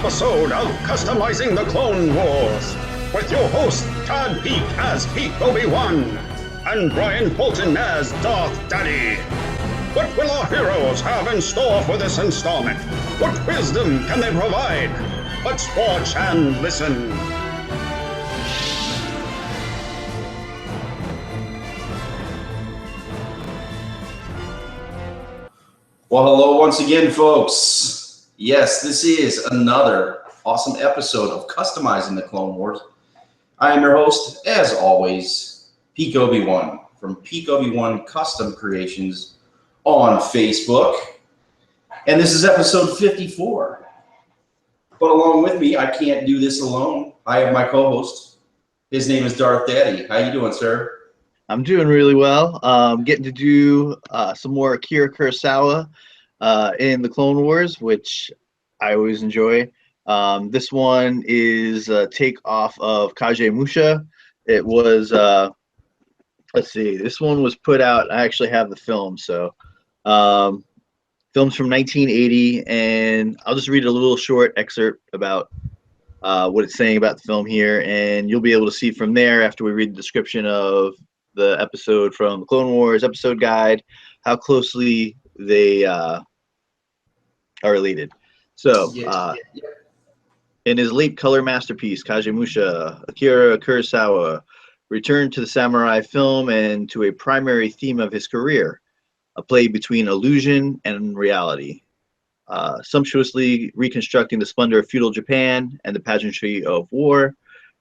episode of Customizing the Clone Wars with your host, Todd Peak as Peak Obi-Wan and Brian Bolton as Darth Daddy. What will our heroes have in store for this installment? What wisdom can they provide? Let's watch and listen. Well, hello once again, folks. Yes, this is another awesome episode of Customizing the Clone Wars. I am your host, as always, Peak Obi-Wan from Peak Obi-Wan Custom Creations on Facebook. And this is episode 54. But along with me, I can't do this alone. I have my co-host. His name is Darth Daddy. How you doing, sir? I'm doing really well. Getting to do some more Akira Kurosawa in the Clone Wars, which I always enjoy. This one is a take off of Kagemusha. It was, let's see, this one was put out. I actually have the film, so film's from 1980, and I'll just read a little short excerpt about what it's saying about the film here, and you'll be able to see from there after we read the description of the episode from the Clone Wars episode guide, how closely they are related. So, in his late color masterpiece, Kagemusha, Akira Kurosawa returned to the samurai film and to a primary theme of his career, a play between illusion and reality. Sumptuously reconstructing the splendor of feudal Japan and the pageantry of war,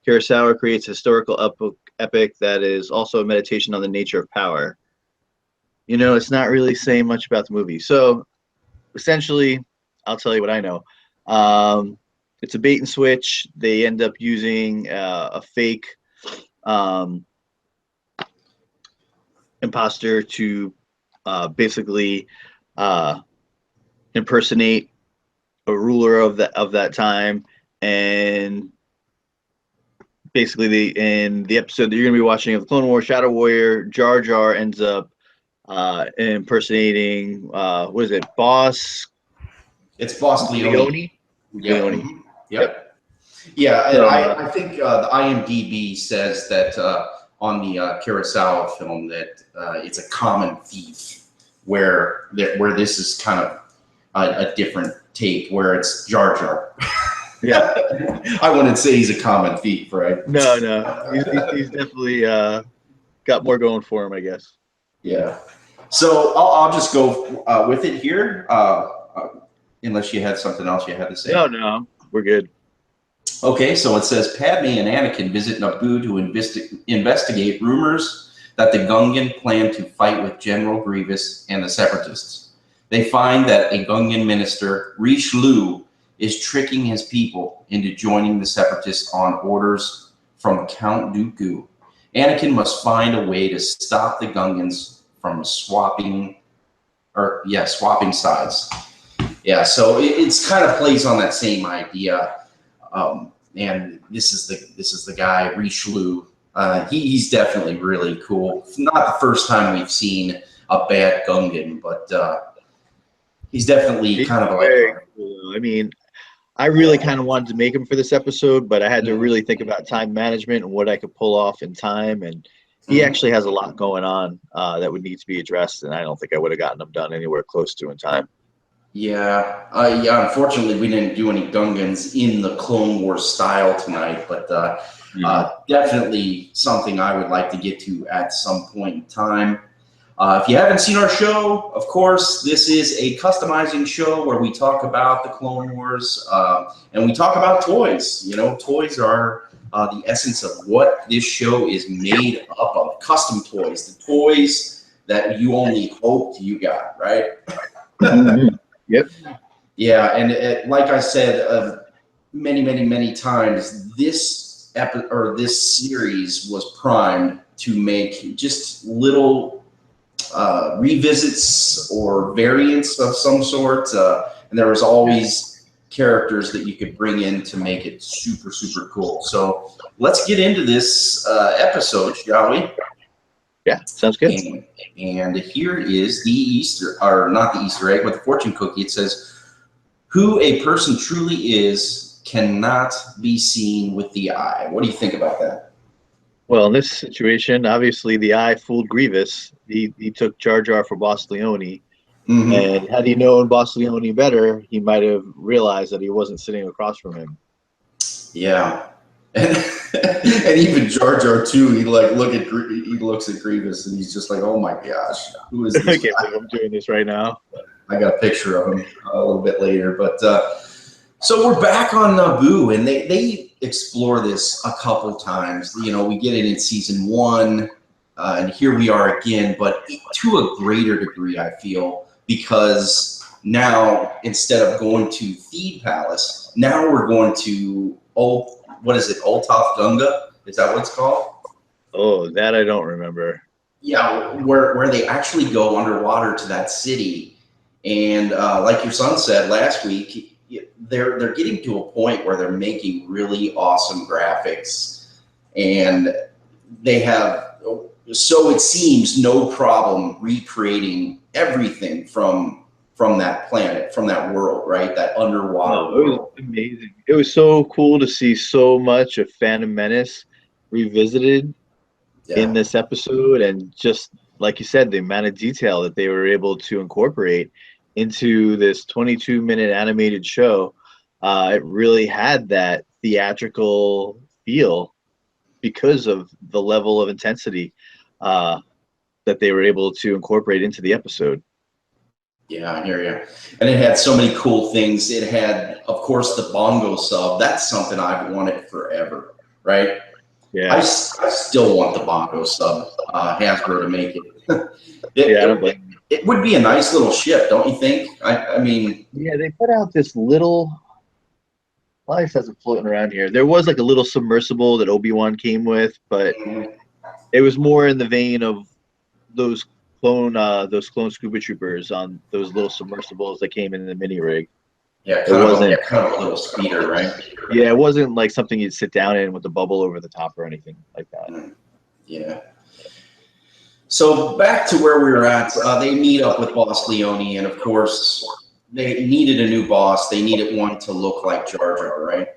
Kurosawa creates a historical epic that is also a meditation on the nature of power. You know, it's not really saying much about the movie. So, essentially, I'll tell you what I know. It's a bait and switch. They end up using a fake imposter to basically impersonate a ruler of that time, and basically in the episode that you're going to be watching of the Clone Wars Shadow Warrior, Jar Jar ends up impersonating what is it, Boss? It's Boss Leone. Leone. Yep. Yeah, and I think the IMDb says that on the Kurosawa film that it's a common thief, where this is kind of a different take, where it's Jar Jar. Yeah. I wouldn't say he's a common thief, right? No. He's definitely got more going for him, I guess. Yeah. So I'll just go with it here. Unless you had something else you had to say. No, we're good. Okay, so it says Padme and Anakin visit Naboo to investigate rumors that the Gungan plan to fight with General Grievous and the Separatists. They find that a Gungan minister, Richelieu, is tricking his people into joining the Separatists on orders from Count Dooku. Anakin must find a way to stop the Gungans from swapping sides. Yeah, so it's kind of plays on that same idea, and this is the guy Richelieu. He's definitely really cool. It's not the first time we've seen a bad Gungan, but he's definitely kind of very cool. I mean, I really kind of wanted to make him for this episode, but I had to really think about time management and what I could pull off in time, and he actually has a lot going on that would need to be addressed, and I don't think I would have gotten them done anywhere close to in time. Yeah. Unfortunately, we didn't do any Gungans in the Clone Wars style tonight, but definitely something I would like to get to at some point in time. If you haven't seen our show, of course, this is a customizing show where we talk about the Clone Wars and we talk about toys. You know, toys are the essence of what this show is made up of. Custom toys, the toys that you only hoped you got, right? Yep. Yeah, and like I said many times, this series was primed to make just little revisits or variants of some sort, and there was always characters that you could bring in to make it super cool. So let's get into this episode, shall we? Yeah, sounds good. And here is the not the Easter egg, but the fortune cookie. It says, who a person truly is cannot be seen with the eye. What do you think about that? Well, in this situation, obviously the eye fooled Grievous. He took Jar Jar for Boss Leone, Mm-hmm. and had he known Boss Leone better, he might have realized that he wasn't sitting across from him. Yeah. And, and even Jar Jar too. He looks at Grievous and he's just like, "Oh my gosh, who is I this can't guy?" believe I'm doing this right now. I got a picture of him a little bit later, but so we're back on Naboo, and they explore this a couple times. You know, we get it in season 1, and here we are again, but to a greater degree, I feel, because now instead of going to Theed Palace, now we're going to Oltoth Gunga? Is that what it's called? Oh, that I don't remember. Yeah, where they actually go underwater to that city, and like your son said last week, they're getting to a point where they're making really awesome graphics, and they have, so it seems, no problem recreating everything from that planet, from that world, right? That underwater No, it was world. amazing. It was so cool to see so much of Phantom Menace revisited in Yeah. this episode, and just like you said, the amount of detail that they were able to incorporate into this 22-minute animated show. It really had that theatrical feel because of the level of intensity that they were able to incorporate into the episode. Yeah, I hear you. And it had so many cool things. It had, of course, the bongo sub. That's something I've wanted forever, right? I Yeah, still want the bongo sub, Hasbro to make it. yeah, I don't blame. It would be a nice little ship, don't you think? I mean, Yeah, they put out this little. Well, I has it floating around here. There was like a little submersible that Obi-Wan came with, but it was more in the vein of those those clone scuba troopers on those little submersibles that came in the mini rig. yeah, It wasn't. kind of a little speeder, right? Yeah, it wasn't like something you'd sit down in with a bubble over the top or anything like that. Yeah. So back to where we were at, they meet up with Boss Leone, and of course, they needed a new boss. They needed one to look like Jar Jar, right?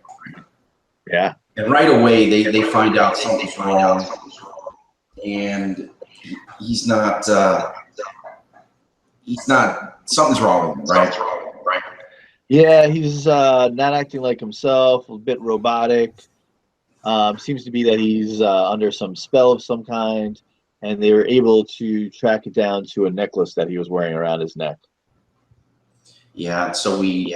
Yeah. And right away, they find out something's wrong, and he's not, something's wrong with him, right? Yeah, he's not acting like himself, a bit robotic. Seems to be that he's under some spell of some kind, and they were able to track it down to a necklace that he was wearing around his neck. Yeah, so we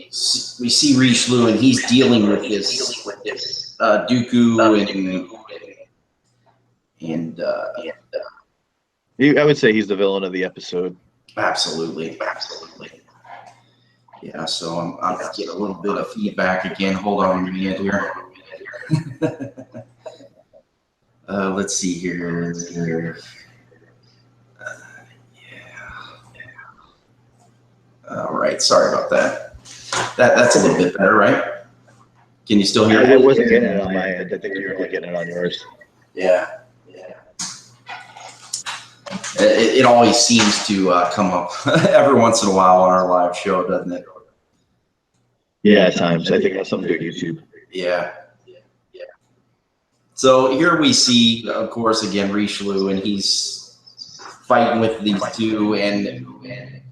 see Richelieu, and he's dealing with this Dooku and I would say he's the villain of the episode. absolutely. Yeah, so I'm getting a little bit of feedback again. Hold on a minute here. Let's see here. All right, sorry about that. That's a little bit better, right? Can you still hear I it? wasn't getting it on my end. I think you're only getting it on yours. Yeah. It always seems to come up every once in a while on our live show, doesn't it? Yeah, at times. I think that's something to do with YouTube. Yeah. So here we see, of course, again, Richelieu, and he's fighting with these two, and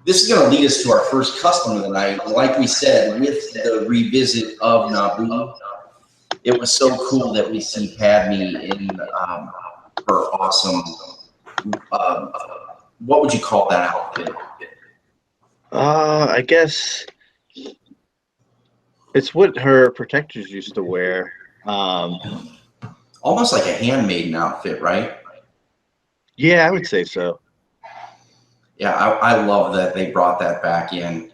this is going to lead us to our first custom of the night. Like we said, with the revisit of Naboo, it was so cool that we see Padme in her awesome, what would you call that outfit? I guess it's what her protectors used to wear. Almost like a handmaiden outfit, right? Yeah, I would say so. Yeah, I love that they brought that back in.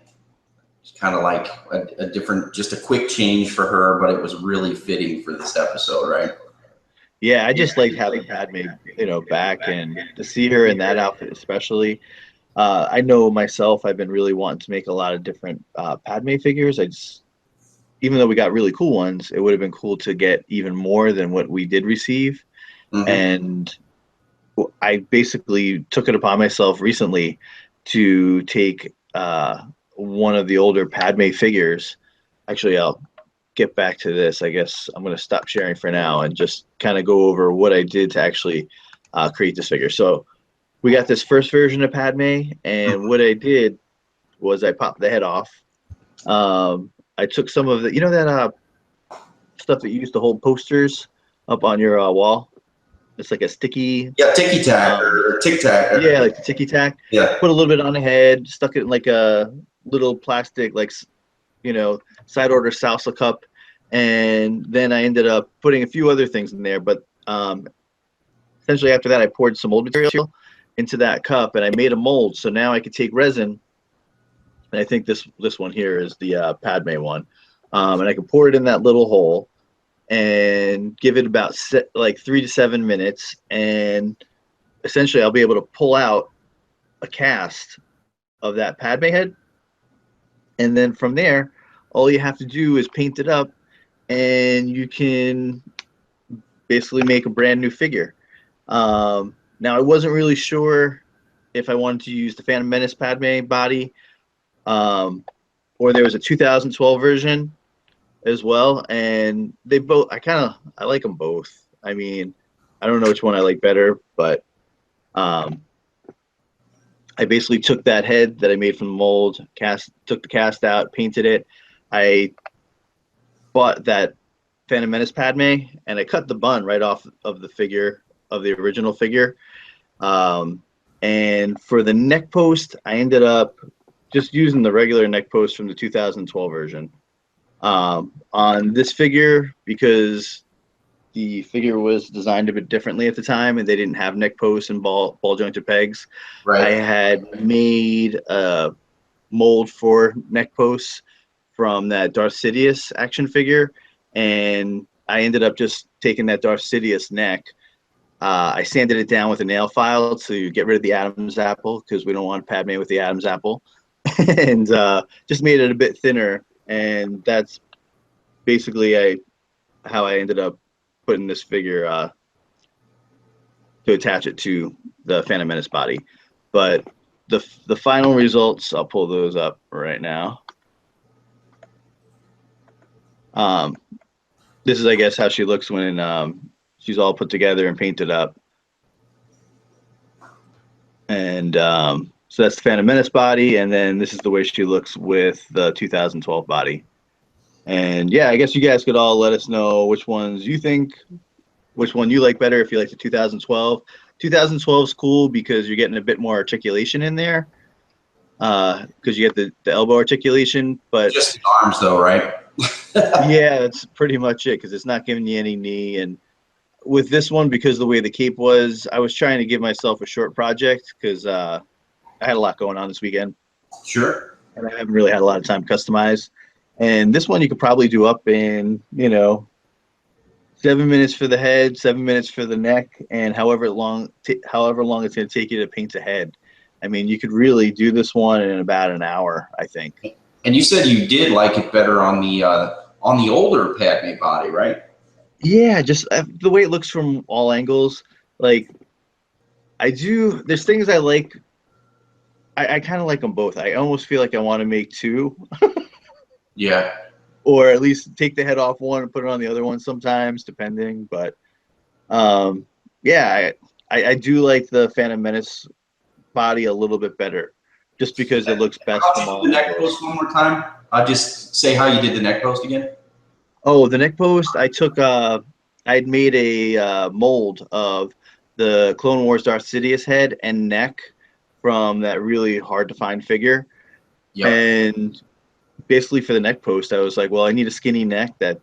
It's kind of like a different, just a quick change for her, but it was really fitting for this episode, right? Yeah, I just liked having Padme, back, and to see her in that outfit especially. I know myself, I've been really wanting to make a lot of different Padme figures. Even though we got really cool ones, it would have been cool to get even more than what we did receive. Mm-hmm. And I basically took it upon myself recently to take one of the older Padme figures. Actually, I'll get back to this, I guess I'm going to stop sharing for now and just kind of go over what I did to actually create this figure. So we got this first version of Padme, and what I did was I popped the head off. I took some of the, that stuff that you used to hold posters up on your wall. It's like a sticky. Yeah, ticky tack or tic tac. Yeah, like the ticky tack. Yeah. Put a little bit on the head, stuck it in like a little plastic, like, side order salsa cup. And then I ended up putting a few other things in there. But essentially after that, I poured some mold material into that cup and I made a mold. So now I could take resin. And I think this one here is the Padme one. And I can pour it in that little hole and give it about 3 to 7 minutes, and essentially I'll be able to pull out a cast of that Padme head, and then from there all you have to do is paint it up and you can basically make a brand new figure. Now I wasn't really sure if I wanted to use the Phantom Menace Padme body, or there was a 2012 version as well, and they both, I like them both. I mean, I don't know which one I like better, but I basically took that head that I made from the mold, took the cast out, painted it. I bought that Phantom Menace Padme and I cut the bun right off of the figure, of the original figure. And for the neck post, I ended up just using the regular neck post from the 2012 version. On this figure, because the figure was designed a bit differently at the time and they didn't have neck posts and ball jointed pegs. Right. I had made a mold for neck posts from that Darth Sidious action figure, and I ended up just taking that Darth Sidious neck. I sanded it down with a nail file to get rid of the Adam's apple, because we don't want Padme with the Adam's apple, and just made it a bit thinner. And that's basically how I ended up putting this figure to attach it to the Phantom Menace body. But the final results, I'll pull those up right now. This is, I guess, how she looks when she's all put together and painted up. And so that's the Phantom Menace body, and then this is the way she looks with the 2012 body. And yeah, I guess you guys could all let us know which ones you think, which one you like better. If you like the 2012, 2012 is cool because you're getting a bit more articulation in there, because you get the elbow articulation. But just the arms, though, right? yeah, that's pretty much it, because it's not giving you any knee. And with this one, because the way the cape was, I was trying to give myself a short project because I had a lot going on this weekend. Sure. And I haven't really had a lot of time to customize. And this one you could probably do up in, 7 minutes for the head, 7 minutes for the neck, and however long it's going to take you to paint a head. I mean, you could really do this one in about an hour, I think. And you said you did like it better on the older Padme body, right? Yeah, just the way it looks from all angles. Like, there's things I like. I kind of like them both. I almost feel like I want to make two. Yeah. Or at least take the head off one and put it on the other one sometimes, depending. But yeah, I do like the Phantom Menace body a little bit better, just because it looks best from all angles. The neck post one more time. I'll just say how you did the neck post again. Oh, the neck post, I took I'd made a mold of the Clone Wars Darth Sidious head and neck from that really hard to find figure. Yep. And basically for the neck post, I was like, well, I need a skinny neck. That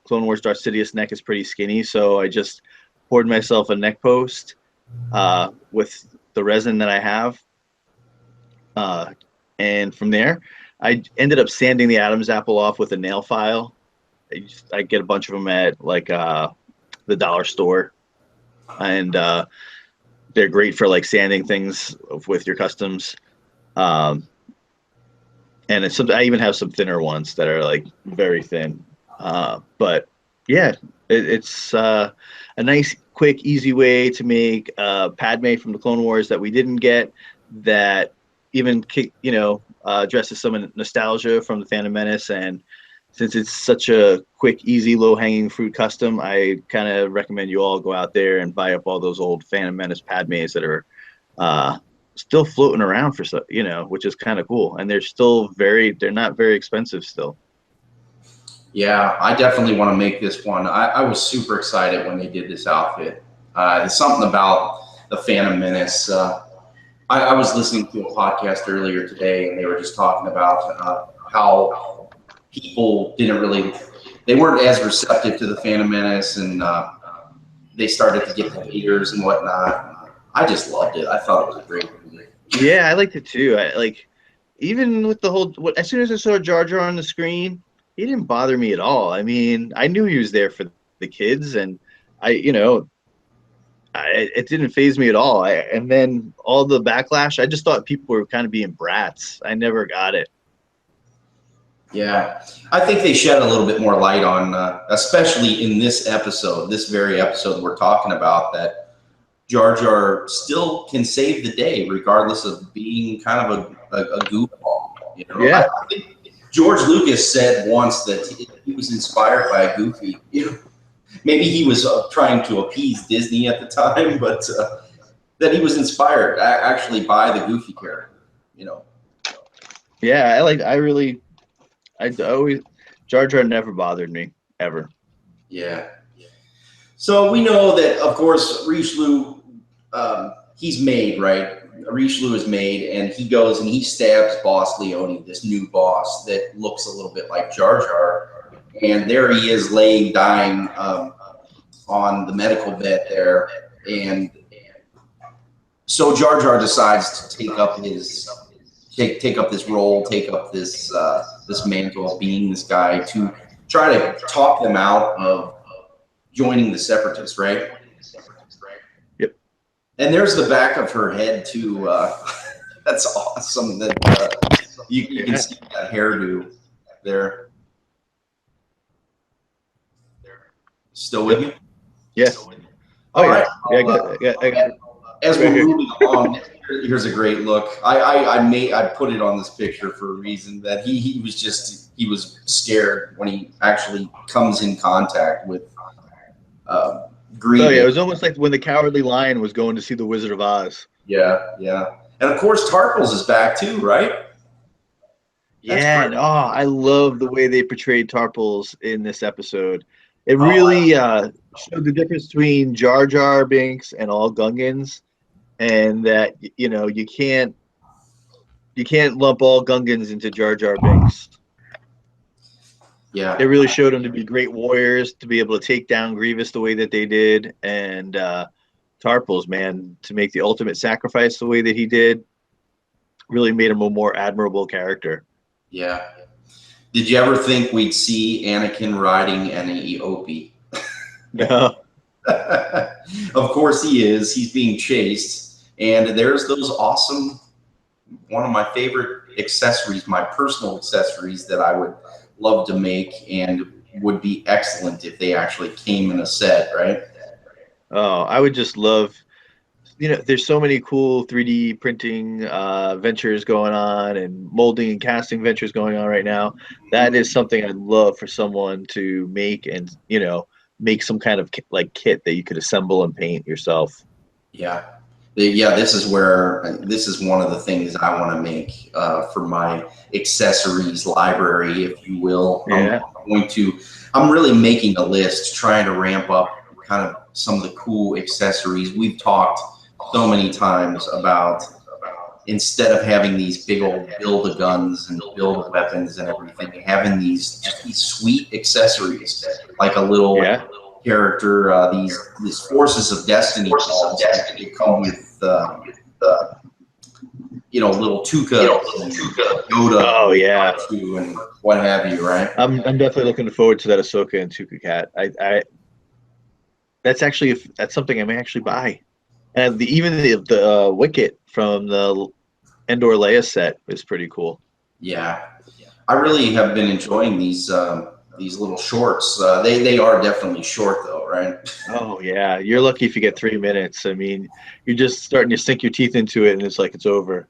Clone Wars Darth Sidious neck is pretty skinny, so I just poured myself a neck post with the resin that I have. And from there, I ended up sanding the Adam's apple off with a nail file. I get a bunch of them at like the dollar store, and they're great for like sanding things with your customs. And I even have some thinner ones that are like very thin. But yeah, it's a nice, quick, easy way to make Padme from the Clone Wars that we didn't get, that even addresses some nostalgia from the Phantom Menace, and since it's such a quick, easy, low-hanging fruit custom, I kind of recommend you all go out there and buy up all those old Phantom Menace Padmes that are still floating around for which is kind of cool, and they're not very expensive still. Yeah, I definitely want to make this one. I was super excited when they did this outfit. There's something about the Phantom Menace. I was listening to a podcast earlier today, and they were just talking about how people they weren't as receptive to the Phantom Menace, and they started to get the haters and whatnot. I just loved it. I thought it was a great movie. Yeah, I liked it too. Even with the whole, as soon as I saw Jar Jar on the screen, he didn't bother me at all. I mean, I knew he was there for the kids, and it didn't faze me at all. And then all the backlash, I just thought people were kind of being brats. I never got it. Yeah, I think they shed a little bit more light on, especially in this very episode we're talking about, that Jar Jar still can save the day regardless of being kind of a goofball. Yeah. I think George Lucas said once that he was inspired by a Goofy. Maybe he was trying to appease Disney at the time, but that he was inspired actually by the Goofy character. Yeah, I always Jar Jar never bothered me ever. Yeah. So we know that, of course, Richelieu, he's made, right? Richelieu is made, and he goes and he stabs Boss Leone, this new boss that looks a little bit like Jar Jar. And there he is dying on the medical bed there. And so Jar Jar decides to take up this role, take up this mantle of being this guy to try to talk them out of joining the Separatists, right? Yep. And there's the back of her head too. That's awesome. That you can see that hairdo there. Still with you? Yes. All right. Yeah, I got it. As we're moving along, here's a great look. I put it on this picture for a reason, that he was scared when he actually comes in contact with Green. Oh yeah, it was almost like when the Cowardly Lion was going to see the Wizard of Oz. Yeah, and of course Tarkles is back too, right? Yeah, and I love the way they portrayed Tarples in this episode. It really showed the difference between Jar Jar Binks and all Gungans, and that you can't lump all Gungans into Jar Jar Binks. Yeah, it really showed them to be great warriors, to be able to take down Grievous the way that they did, and Tarples, man, to make the ultimate sacrifice the way that he did, really made him a more admirable character. Yeah. Did you ever think we'd see Anakin riding an Eopie? No. Of course he is. He's being chased. And there's those awesome, one of my favorite accessories, my personal accessories that I would love to make and would be excellent if they actually came in a set, right? Oh, I would just love, there's so many cool 3D printing ventures going on, and molding and casting ventures going on right now. That is something I'd love for someone to make, and make some kind of kit that you could assemble and paint yourself. Yeah. This is one of the things I want to make for my accessories library, if you will. Yeah. I'm really making a list, trying to ramp up kind of some of the cool accessories. We've talked so many times about, instead of having these big old build-a-guns and build-a-weapons and everything, having these sweet accessories, like a little character, these Forces of Destiny balls that come with little Tuca, Yoda, oh yeah, and what have you, right? I'm definitely looking forward to that Ahsoka and Tuca cat. That's something I may actually buy. And even the Wicket from the Endor Leia set is pretty cool. Yeah, I really have been enjoying these little shorts. They are definitely short though, right? Oh yeah, you're lucky if you get 3 minutes. I mean, you're just starting to sink your teeth into it, and it's like it's over.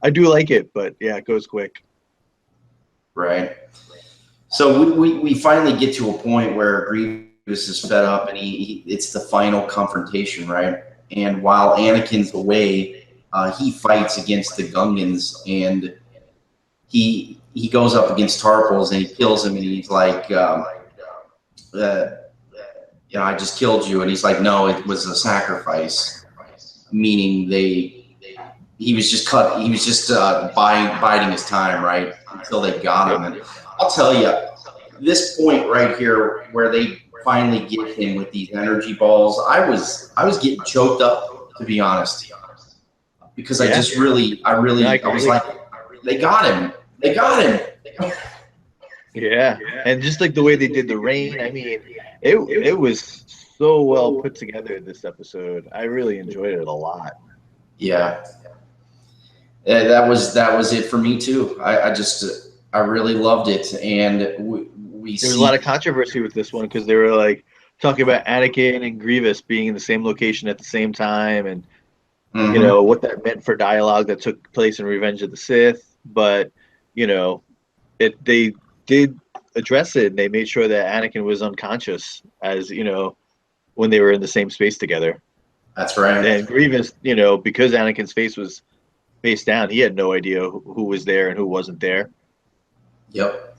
I do like it, but yeah, it goes quick. Right. So we finally get to a point where Grievous is fed up, and it's the final confrontation, right? And while Anakin's away, he fights against the Gungans, and he goes up against Tarpals, and he kills him, and he's like, I just killed you, and he's like, no, it was a sacrifice, meaning he was just biding his time, right, until they got him. And I'll tell you, this point right here where they finally get him with these energy balls, I was getting choked up, to be honest, because I was like, they got him. Yeah, and just like the way they did the rain, I mean, it was so well put together, this episode. I really enjoyed it a lot. Yeah. That was it for me too. I really loved it, and there was a lot of controversy with this one because they were like talking about Anakin and Grievous being in the same location at the same time, and you know what that meant for dialogue that took place in Revenge of the Sith. But they did address it, and they made sure that Anakin was unconscious, as when they were in the same space together. That's right. And Grievous, because Anakin's face was face down, he had no idea who was there and who wasn't there. Yep.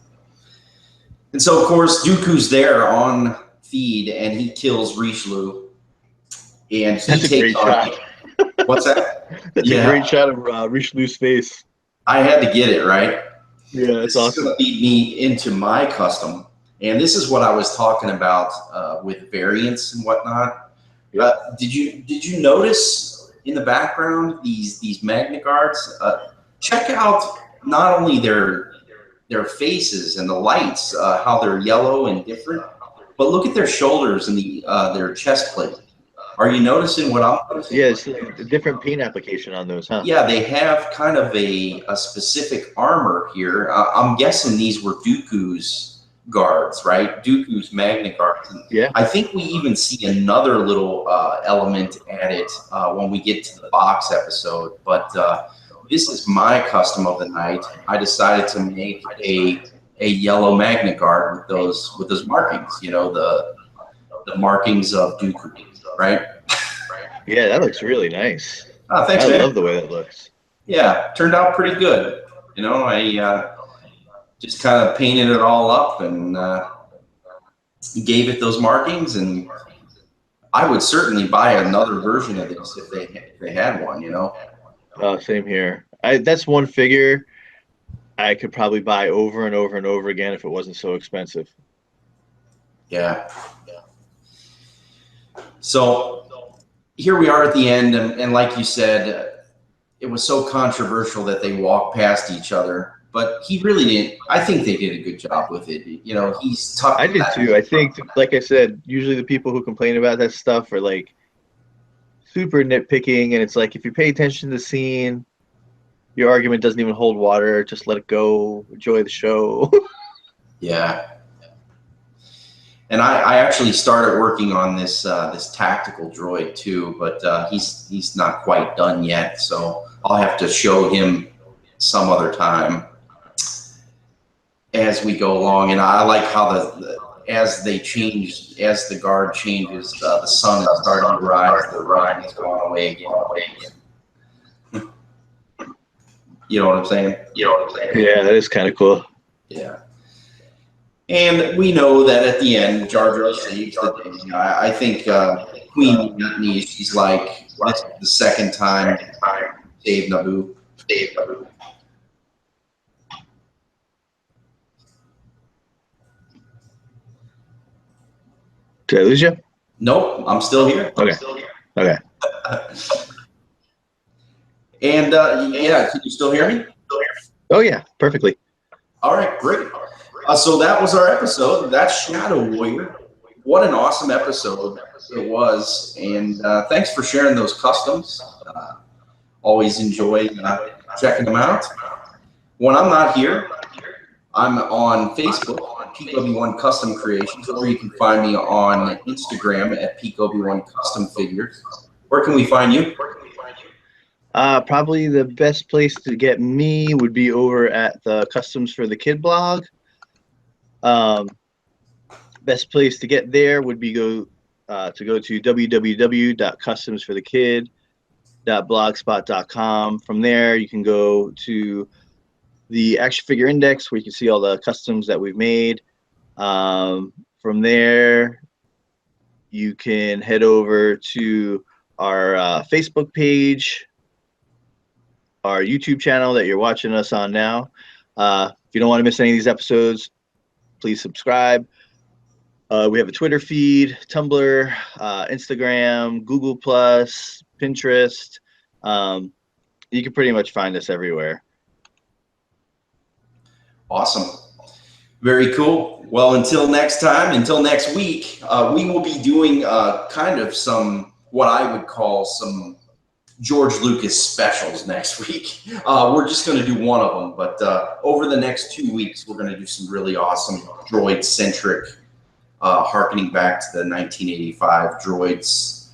And so, of course, Dooku's there on feed, and he kills Richelieu. And he takes on. What's that? That's a great shot of Richelieu's face. I had to get it, right? Yeah, that's awesome. This is going to lead me into my custom. And this is what I was talking about with variants and whatnot. Did you notice in the background these Magna Guards? Check out not only their faces and the lights, how they're yellow and different, but look at their shoulders and their chest plate. Are you noticing what I'm noticing? Yeah, it's a different paint application on those, huh? Yeah, they have kind of a specific armor here. I'm guessing these were Dooku's guards, right? Dooku's Magna Guards. Yeah. I think we even see another little element added when we get to the box episode. But this is my custom of the night. I decided to make a yellow Magna Guard with those markings. The markings of Dooku. Right? Yeah, that looks really nice. Oh, thanks, I man. love the way that looks. Yeah, turned out pretty good. I just kind of painted it all up and gave it those markings, and I would certainly buy another version of this if they had one. Same here. That's one figure I could probably buy over and over and over again if it wasn't so expensive. Yeah. So here we are at the end, and like you said, it was so controversial that they walked past each other, but he really didn't. I think they did a good job with it. He's tough. I did too. I think, like I said, usually the people who complain about that stuff are like super nitpicking, and it's like, if you pay attention to the scene, your argument doesn't even hold water. Just let it go. Enjoy the show. Yeah. And I actually started working on this tactical droid too, but he's not quite done yet, so I'll have to show him some other time as we go along. And I like how as the guard changes, the sun is starting to rise, the ride is going away again. You know what I'm saying? Yeah, that is kind of cool. Yeah. And we know that at the end, Jar Jar saves the day. I think Queen Mutiny, she's like, this is the second time save Naboo. Did I lose you? Nope, I'm still here. Okay. And yeah, can you still hear me? Oh yeah, perfectly. All right, great. So that was our episode. That's Shadow Warrior. What an awesome episode it was. And thanks for sharing those customs. Always enjoy checking them out. When I'm not here, I'm on Facebook, PeakObi1 Custom Creations, or you can find me on Instagram at PeakObi1 Custom Figures. Where can we find you? Probably the best place to get me would be over at the Customs for the Kid blog. Best place to get there would be to go to www.customsforthekid.blogspot.com. From there, you can go to the action figure index where you can see all the customs that we've made. From there, you can head over to our Facebook page, our YouTube channel that you're watching us on now. If you don't want to miss any of these episodes, please subscribe. We have a Twitter feed, Tumblr, Instagram, Google+, Pinterest. You can pretty much find us everywhere. Awesome. Very cool. Well, until next time, until next week, we will be doing kind of some, what I would call some George Lucas specials next week. We're just going to do one of them, but over the next 2 weeks, we're going to do some really awesome droid-centric, harkening back to the 1985 Droids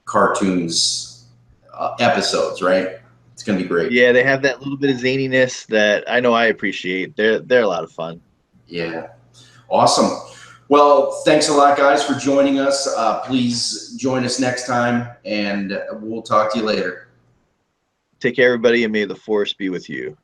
cartoons episodes, right? It's going to be great. Yeah, they have that little bit of zaniness that I know I appreciate. They're a lot of fun. Yeah. Awesome. Well, thanks a lot, guys, for joining us. Please join us next time, and we'll talk to you later. Take care, everybody, and may the Force be with you.